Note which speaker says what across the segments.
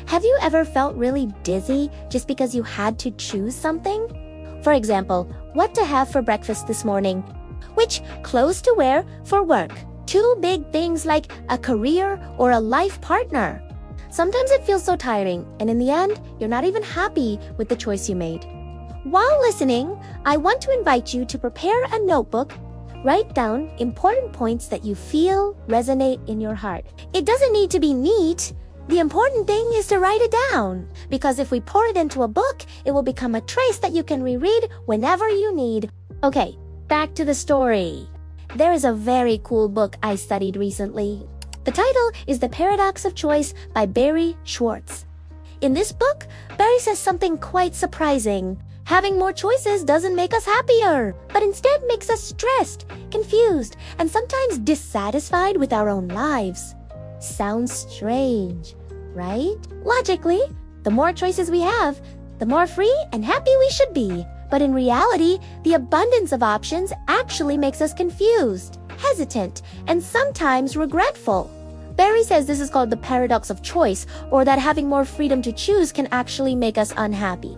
Speaker 1: Have you ever felt really dizzy just because you had to choose something? For example, what to have for breakfast this morning? Which clothes to wear for work? Two big things like a career or a life partner. Sometimes it feels so tiring, and in the end, you're not even happy with the choice you made. While listening, I want to invite you to prepare a notebook. Write down important points that you feel resonate in your heart. It doesn't need to be neat. The important thing is to write it down, because if we pour it into a book, it will become a trace that you can reread whenever you need. Okay, back to the story. There is a very cool book I studied recently. The title is The Paradox of Choice by Barry Schwartz. In this book, Barry says something quite surprising. Having more choices doesn't make us happier, but instead makes us stressed, confused, and sometimes dissatisfied with our own lives. Sounds strange, right? Logically, the more choices we have, the more free and happy we should be. But in reality, the abundance of options actually makes us confused, hesitant, and sometimes regretful. Barry says this is called the paradox of choice, or that having more freedom to choose can actually make us unhappy.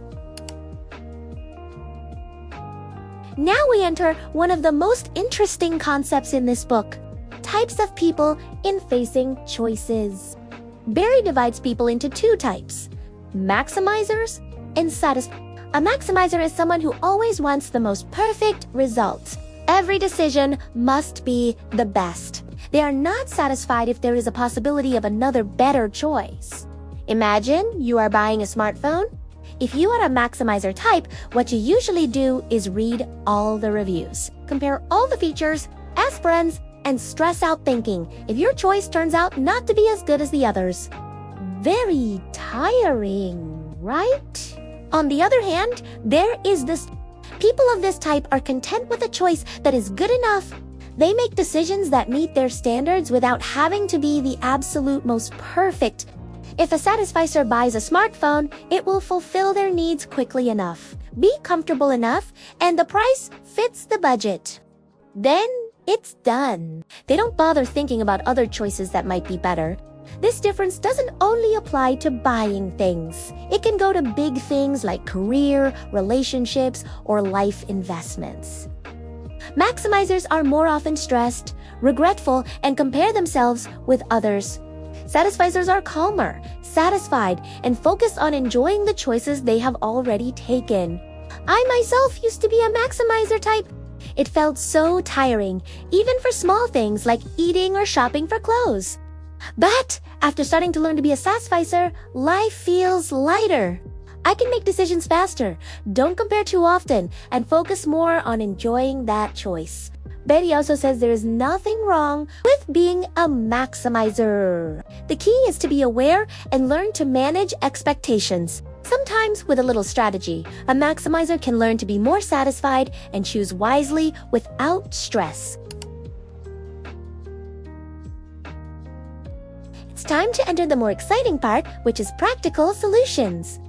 Speaker 1: Now we enter one of the most interesting concepts in this book: types of people in facing choices. Barry divides people into two types: maximizers and satisficers. A maximizer is someone who always wants the most perfect results. Every decision must be the best. They are not satisfied if there is a possibility of another better choice. Imagine you are buying a smartphone. If you are a maximizer type, what you usually do is read all the reviews, compare all the features, ask friends, and stress out thinking if your choice turns out not to be as good as the others. Very tiring, right? On the other hand, there is this. People of this type are content with a choice that is good enough. They make decisions that meet their standards without having to be the absolute most perfect. If a Satisficer buys a smartphone, it will fulfill their needs quickly enough, be comfortable enough, and the price fits the budget. Then it's done. They don't bother thinking about other choices that might be better. This difference doesn't only apply to buying things. It can go to big things like career, relationships, or life investments. Maximizers are more often stressed, regretful, and compare themselves with others. Satisficers are calmer, satisfied, and focused on enjoying the choices they have already taken. I myself used to be a maximizer type. It felt so tiring, even for small things like eating or shopping for clothes. But after starting to learn to be a Satisficer, life feels lighter. I can make decisions faster, don't compare too often, and focus more on enjoying that choice. Betty also says there is nothing wrong with being a maximizer. The key is to be aware and learn to manage expectations. Sometimes with a little strategy, a maximizer can learn to be more satisfied and choose wisely without stress. It's time to enter the more exciting part, which is practical solutions.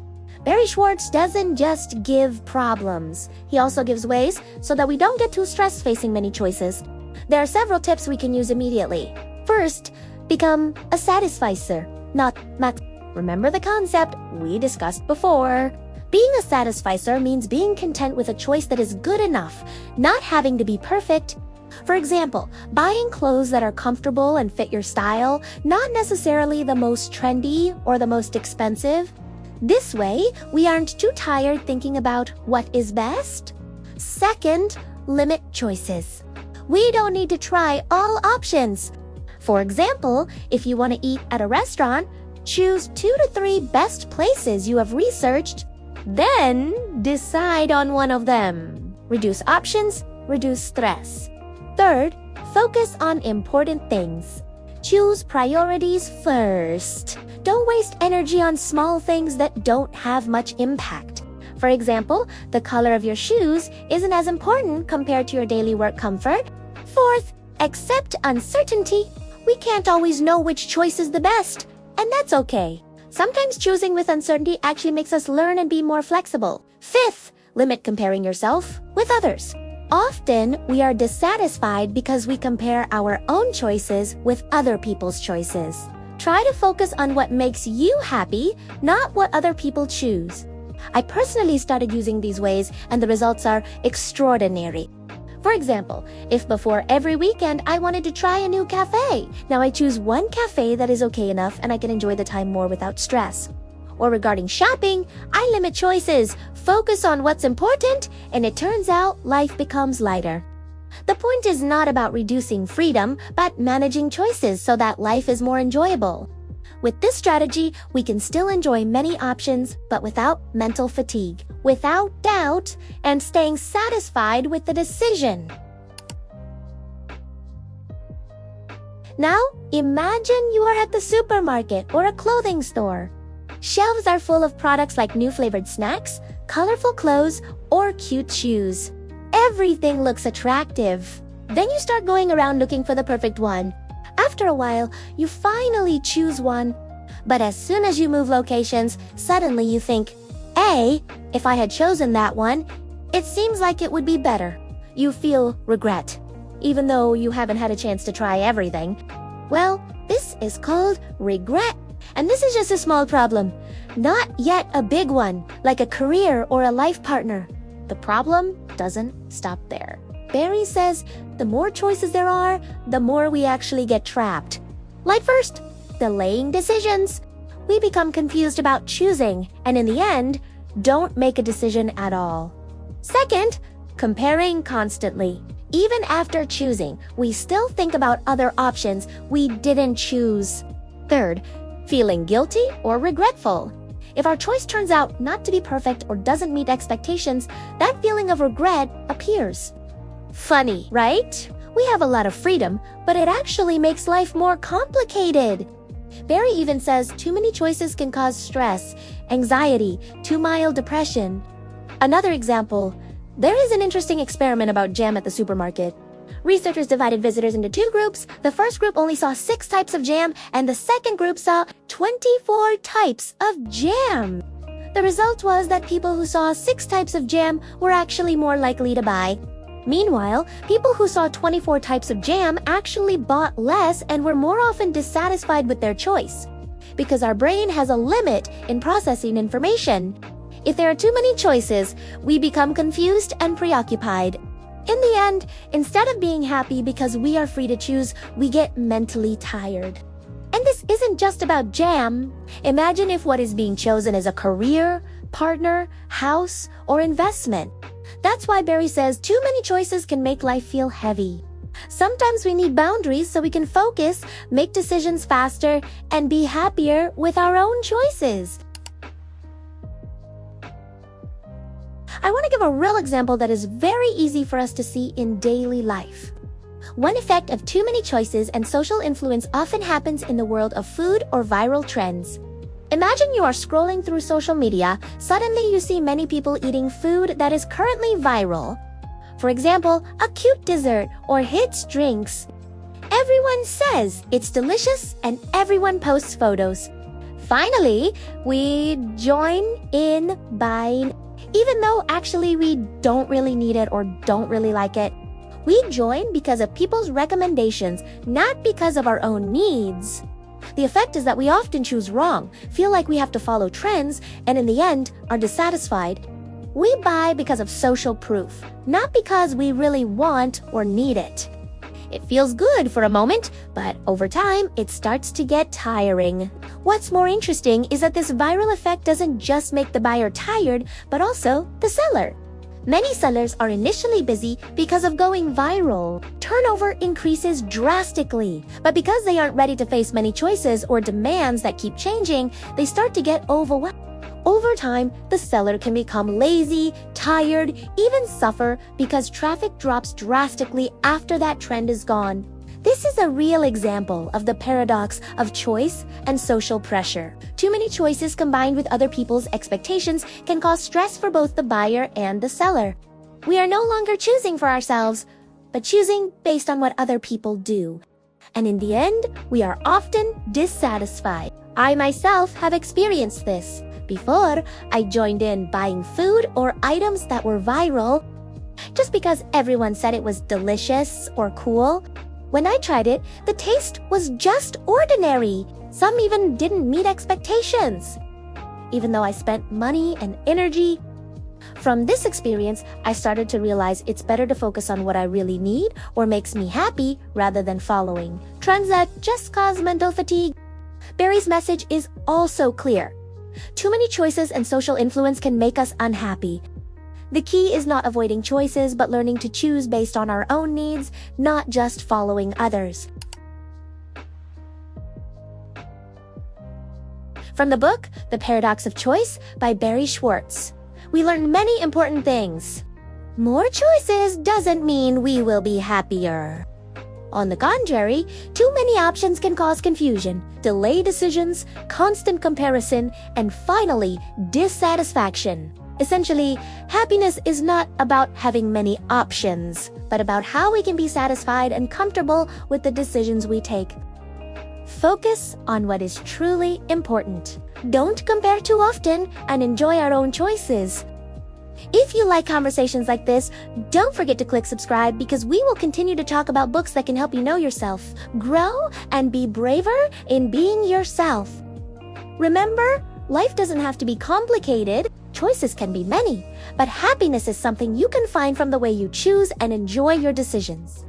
Speaker 1: Barry Schwartz doesn't just give problems. He also gives ways so that we don't get too stressed facing many choices. There are several tips we can use immediately. First, become a Satisficer, not max. Remember the concept we discussed before. Being a Satisficer means being content with a choice that is good enough, not having to be perfect. For example, buying clothes that are comfortable and fit your style, not necessarily the most trendy or the most expensive. This way, we aren't too tired thinking about what is best. Second, limit choices. We don't need to try all options. For example, if you want to eat at a restaurant, choose 2 to 3 best places you have researched, then decide on one of them. Reduce options, reduce stress. Third, focus on important things. Choose priorities first. Don't waste energy on small things that don't have much impact. For example, the color of your shoes isn't as important compared to your daily work comfort. Fourth, accept uncertainty. We can't always know which choice is the best, and that's okay. Sometimes choosing with uncertainty actually makes us learn and be more flexible. Fifth, limit comparing yourself with others. Often, we are dissatisfied because we compare our own choices with other people's choices. Try to focus on what makes you happy, not what other people choose. I personally started using these ways, and the results are extraordinary. For example, if before every weekend I wanted to try a new cafe, now I choose one cafe that is okay enough and I can enjoy the time more without stress. Or regarding shopping, I limit choices, focus on what's important, and it turns out life becomes lighter. The point is not about reducing freedom, but managing choices so that life is more enjoyable. With this strategy, we can still enjoy many options, but without mental fatigue, without doubt, and staying satisfied with the decision. Now, imagine you are at the supermarket or a clothing store. Shelves are full of products like new flavored snacks, colorful clothes, or cute shoes. Everything looks attractive. Then you start going around looking for the perfect one. After a while, you finally choose one. But as soon as you move locations, suddenly you think, "Hey, if I had chosen that one, it seems like it would be better." You feel regret, even though you haven't had a chance to try everything. Well, this is called regret. And this is just a small problem, not yet a big one, like a career or a life partner. The problem doesn't stop there. Barry says the more choices there are, the more we actually get trapped. Like first, delaying decisions. We become confused about choosing, and in the end, don't make a decision at all. Second, comparing constantly. Even after choosing, we still think about other options we didn't choose. Third, feeling guilty or regretful. If our choice turns out not to be perfect or doesn't meet expectations, that feeling of regret appears. Funny, right? We have a lot of freedom, but it actually makes life more complicated. Barry even says too many choices can cause stress, anxiety, too mild depression. Another example, there is an interesting experiment about jam at the supermarket. Researchers divided visitors into two groups. The first group only saw 6 types of jam, and the second group saw 24 types of jam. The result was that people who saw 6 types of jam were actually more likely to buy. Meanwhile, people who saw 24 types of jam actually bought less and were more often dissatisfied with their choice. Because our brain has a limit in processing information. If there are too many choices, we become confused and preoccupied. In the end, instead of being happy because we are free to choose, we get mentally tired. And this isn't just about jam. Imagine if what is being chosen is a career, partner, house, or investment. That's why Barry says too many choices can make life feel heavy. Sometimes we need boundaries so we can focus, make decisions faster, and be happier with our own choices. I want to give a real example that is very easy for us to see in daily life. One effect of too many choices and social influence often happens in the world of food or viral trends. Imagine you are scrolling through social media, suddenly you see many people eating food that is currently viral. For example, a cute dessert or hits drinks. Everyone says it's delicious and everyone posts photos. Finally, we join in buying, even though actually we don't really need it or don't really like it. We join because of people's recommendations, not because of our own needs. The effect is that we often choose wrong, feel like we have to follow trends, and in the end, are dissatisfied. We buy because of social proof, not because we really want or need it. It feels good for a moment, but over time, it starts to get tiring. What's more interesting is that this viral effect doesn't just make the buyer tired, but also the seller. Many sellers are initially busy because of going viral. Turnover increases drastically, but because they aren't ready to face many choices or demands that keep changing, they start to get overwhelmed. Over time, the seller can become lazy, tired, even suffer because traffic drops drastically after that trend is gone. This is a real example of the paradox of choice and social pressure. Too many choices combined with other people's expectations can cause stress for both the buyer and the seller. We are no longer choosing for ourselves, but choosing based on what other people do. And in the end, we are often dissatisfied. I myself have experienced this. Before, I joined in buying food or items that were viral just because everyone said it was delicious or cool. When I tried it, the taste was just ordinary. Some even didn't meet expectations, even though I spent money and energy. From this experience, I started to realize it's better to focus on what I really need or makes me happy rather than following trends that just cause mental fatigue. Barry's message is also clear. Too many choices and social influence can make us unhappy. The key is not avoiding choices, but learning to choose based on our own needs, not just following others. From the book, The Paradox of Choice by Barry Schwartz, we learn many important things. More choices doesn't mean we will be happier. On the contrary, too many options can cause confusion, delay decisions, constant comparison, and finally, dissatisfaction. Essentially, happiness is not about having many options, but about how we can be satisfied and comfortable with the decisions we take. Focus on what is truly important. Don't compare too often and enjoy our own choices. If you like conversations like this, don't forget to click subscribe because we will continue to talk about books that can help you know yourself, grow, and be braver in being yourself. Remember, life doesn't have to be complicated. Choices can be many, but happiness is something you can find from the way you choose and enjoy your decisions.